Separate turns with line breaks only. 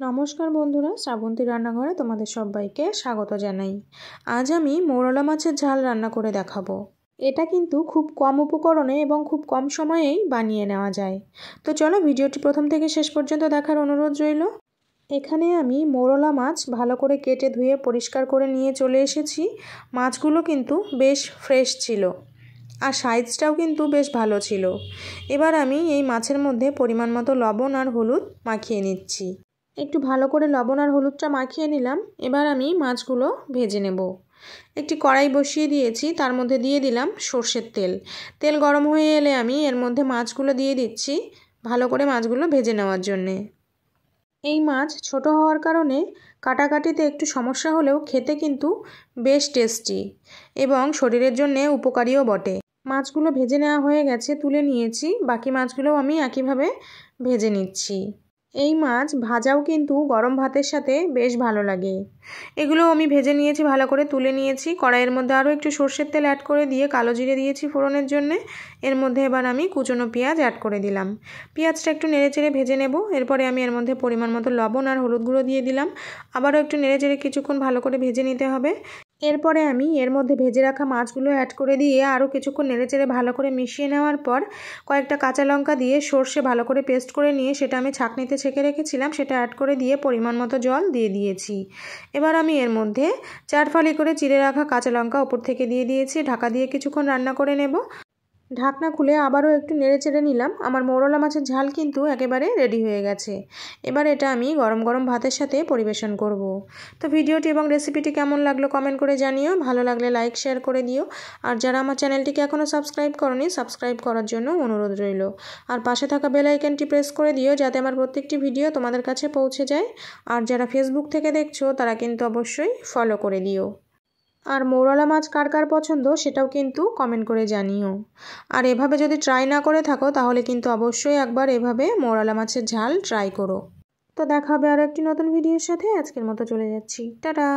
নমস্কার বন্ধুরা, শ্রাবন্তী রান্নাঘরে তোমাদের সবাইকে স্বাগত জানাই। আজ আমি মৌরলা মাছের ঝাল রান্না করে দেখাবো। এটা কিন্তু খুব কম উপকরণে এবং খুব কম সময়েই বানিয়ে নেওয়া যায়। তো চলো ভিডিওটি প্রথম থেকে শেষ পর্যন্ত দেখার অনুরোধ রইল। এখানে আমি মৌরলা মাছ ভালো করে কেটে ধুয়ে পরিষ্কার করে নিয়ে চলে এসেছি। মাছগুলো কিন্তু বেশ ফ্রেশ ছিল আর সাইজটাও কিন্তু বেশ ভালো ছিল। এবার আমি এই মাছের মধ্যে পরিমাণ মতো লবণ আর হলুদ মাখিয়ে নিচ্ছি। একটু ভালো করে লবণ আর হলুদটা মাখিয়ে নিলাম। এবার আমি মাছগুলো ভেজে নেব। একটি কড়াই বসিয়ে দিয়েছি, তার মধ্যে দিয়ে দিলাম সর্ষের তেল। তেল গরম হয়ে এলে আমি এর মধ্যে মাছগুলো দিয়ে দিচ্ছি, ভালো করে মাছগুলো ভেজে নেওয়ার জন্যে। এই মাছ ছোট হওয়ার কারণে কাটাকাটিতে একটু সমস্যা হলেও খেতে কিন্তু বেশ টেস্টি এবং শরীরের জন্যে উপকারীও বটে। মাছগুলো ভেজে নেওয়া হয়ে গেছে, তুলে নিয়েছি। বাকি মাছগুলোও আমি একইভাবে ভেজে নিচ্ছি। এই মাছ ভাজাও কিন্তু গরম ভাতের সাথে বেশ ভালো লাগে। এগুলো আমি ভেজে নিয়েছি, ভালো করে তুলে নিয়েছি। কড়াইয়ের মধ্যে আরও একটু সর্ষের তেল অ্যাড করে দিয়ে কালো জিরে দিয়েছি ফোড়নের জন্যে। এর মধ্যে এবার আমি কুচনো পেঁয়াজ অ্যাড করে দিলাম। পেঁয়াজটা একটু নেড়েচেড়ে ভেজে নেব। এরপরে আমি এর মধ্যে পরিমাণ মতো লবণ আর হলুদ গুঁড়ো দিয়ে দিলাম। আবারও একটু নেড়েচেড়ে কিছুক্ষণ ভালো করে ভেজে নিতে হবে। এরপরে আমি এর মধ্যে ভেজে রাখা মাছগুলো অ্যাড করে দিয়ে আরও কিছুক্ষণ নেড়েচেড়ে ভালো করে মিশিয়ে নেওয়ার পর কয়েকটা কাঁচা লঙ্কা দিয়ে সর্ষে ভালো করে পেস্ট করে নিয়ে সেটা আমি ছাঁকনিতে ছেঁকে রেখেছিলাম, সেটা অ্যাড করে দিয়ে পরিমাণ মতো জল দিয়ে দিয়েছি। এবার আমি এর মধ্যে 4 ফালি করে চিড়ে রাখা কাঁচা লঙ্কা ওপর থেকে দিয়ে দিয়েছি। ঢাকা দিয়ে কিছুক্ষণ রান্না করে নেব। ঢাকনা খুলে আবারও একটু নেড়েচেড়ে নিলাম। আমার মৌরলা মাছের ঝাল কিন্তু একেবারে রেডি হয়ে গেছে। এবার এটা আমি গরম গরম ভাতের সাথে পরিবেশন করব। তো ভিডিওটি এবং রেসিপিটি কেমন লাগলো কমেন্ট করে জানিও। ভালো লাগলে লাইক শেয়ার করে দিও। আর যারা আমার চ্যানেলটিকে এখনও সাবস্ক্রাইব করনি, সাবস্ক্রাইব করার জন্য অনুরোধ রইল। আর পাশে থাকা বেল আইকনটি প্রেস করে দিও যাতে আমার প্রত্যেকটি ভিডিও তোমাদের কাছে পৌঁছে যায়। আর যারা ফেসবুক থেকে দেখছো তারা কিন্তু অবশ্যই ফলো করে দিও। আর মৌরলা মাছ কার কার পছন্দ সেটাও কিন্তু কমেন্ট করে জানিও। আর এভাবে যদি ট্রাই না করে থাকো তাহলে কিন্তু অবশ্যই একবার এভাবে মৌরলা মাছের ঝাল ট্রাই করো। তো দেখা হবে আরও একটি নতুন ভিডিওর সাথে। আজকের মতো চলে যাচ্ছি, টাটা।